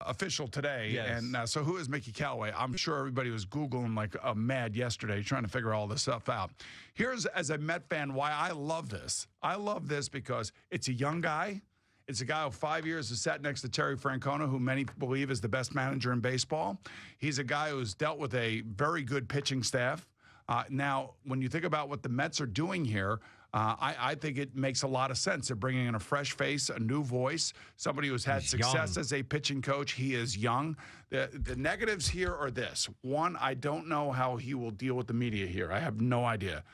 official today. Yes. And so who is Mickey Callaway? I'm sure everybody was Googling like mad yesterday trying to figure all this stuff out. Here's, as a Met fan, why I love this. I love this because it's a young guy. It's a guy who 5 years has sat next to Terry Francona, who many believe is the best manager in baseball. He's a guy who's dealt with a very good pitching staff. Now, when you think about what the Mets are doing here, I think it makes a lot of sense. They're bringing in a fresh face, a new voice, somebody who's had success as a pitching coach. He is young. The negatives here are this. One, I don't know how he will deal with the media here. I have no idea.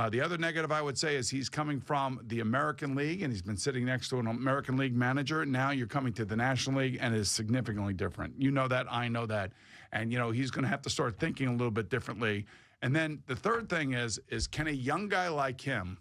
The other negative I would say is he's coming from the American League, and he's been sitting next to an American League manager. Now you're coming to the National League, and it is significantly different. You know that. I know that. And, you know, he's going to have to start thinking a little bit differently. And then the third thing is can a young guy like him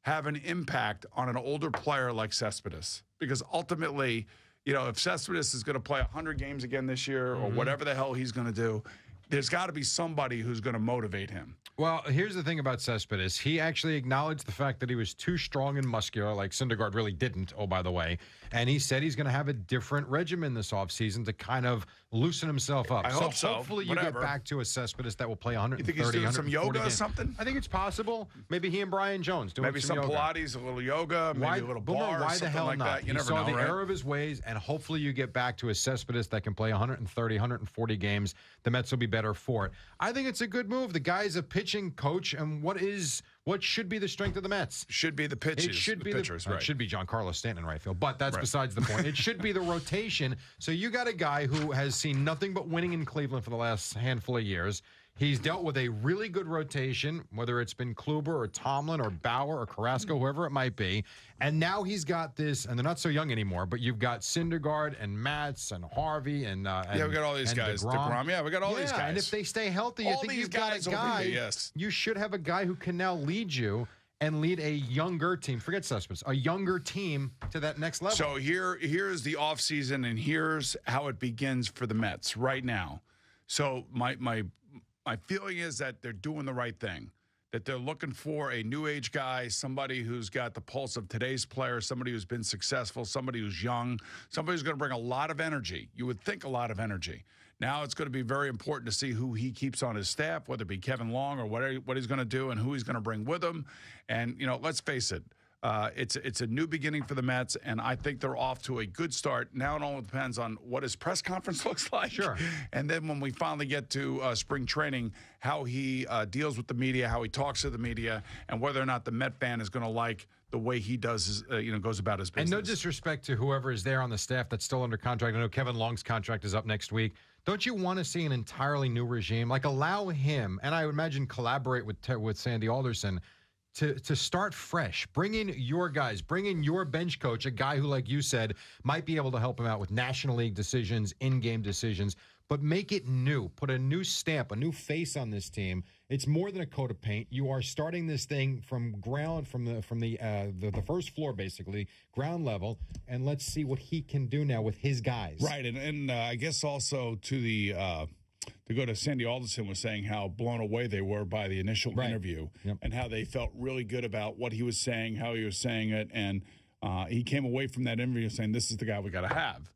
have an impact on an older player like Cespedes? Because ultimately, you know, if Cespedes is going to play 100 games again this year or whatever the hell he's going to do, there's got to be somebody who's going to motivate him. Well, here's the thing about Cespedes. He actually acknowledged the fact that he was too strong and muscular, like Syndergaard really didn't, oh, by the way. And he said he's going to have a different regimen this offseason to kind of loosen himself up. I hope so. Hopefully you get back to a Cespedes that will play 130, you think he's doing some yoga games. or something? I think it's possible. Maybe he and Brian Jones doing maybe some yoga. Pilates, a little yoga, maybe a little bar, why something the hell like not? that. You he never saw know, the right? error of his ways, and hopefully you get back to a Cespedes that can play 130, 140 games. The Mets will be better for it. I think it's a good move. The guy's a pitching coach, and what should be the strength of the Mets? Should be the pitches. It should be pitchers, right. right. It should be Giancarlo Stanton in right field, but that's besides the point. It should be the rotation. So you got a guy who has seen nothing but winning in Cleveland for the last handful of years. He's dealt with a really good rotation, whether it's been Kluber or Tomlin or Bauer or Carrasco, whoever it might be. And now he's got this, and they're not so young anymore, but you've got Syndergaard and Matz and Harvey and yeah, we got all these guys. DeGrom. Yeah, we got all these guys. And if they stay healthy, all I think these you've got a guy. Yes. You should have a guy who can now lead you and lead a younger team. Forget Cespedes, a younger team to that next level. So here's the offseason, and here's how it begins for the Mets right now. So my feeling is that they're doing the right thing, that they're looking for a new age guy, somebody who's got the pulse of today's player, somebody who's been successful, somebody who's young, somebody who's going to bring a lot of energy. You would think a lot of energy. Now it's going to be very important to see who he keeps on his staff, whether it be Kevin Long or what he's going to do and who he's going to bring with him. And, you know, let's face it. It's a new beginning for the Mets, and I think they're off to a good start. Now it all depends on what his press conference looks like. Sure. And then when we finally get to spring training, how he deals with the media, how he talks to the media, and whether or not the Met fan is going to like the way he does his, goes about his business. And no disrespect to whoever is there on the staff that's still under contract. I know Kevin Long's contract is up next week. Don't you want to see an entirely new regime? Like, allow him, and I would imagine collaborate with Sandy Alderson, to start fresh. Bring in your guys. Bring in your bench coach, a guy who, like you said, might be able to help him out with National League decisions, in-game decisions, but make it new. Put a new stamp, a new face on this team. It's more than a coat of paint. You are starting this thing from the first floor, basically, ground level, and let's see what he can do now with his guys. Right, and I guess also to the to go to Sandy Alderson was saying how blown away they were by the initial interview and how they felt really good about what he was saying, how he was saying it, and he came away from that interview saying, this is the guy we got to have.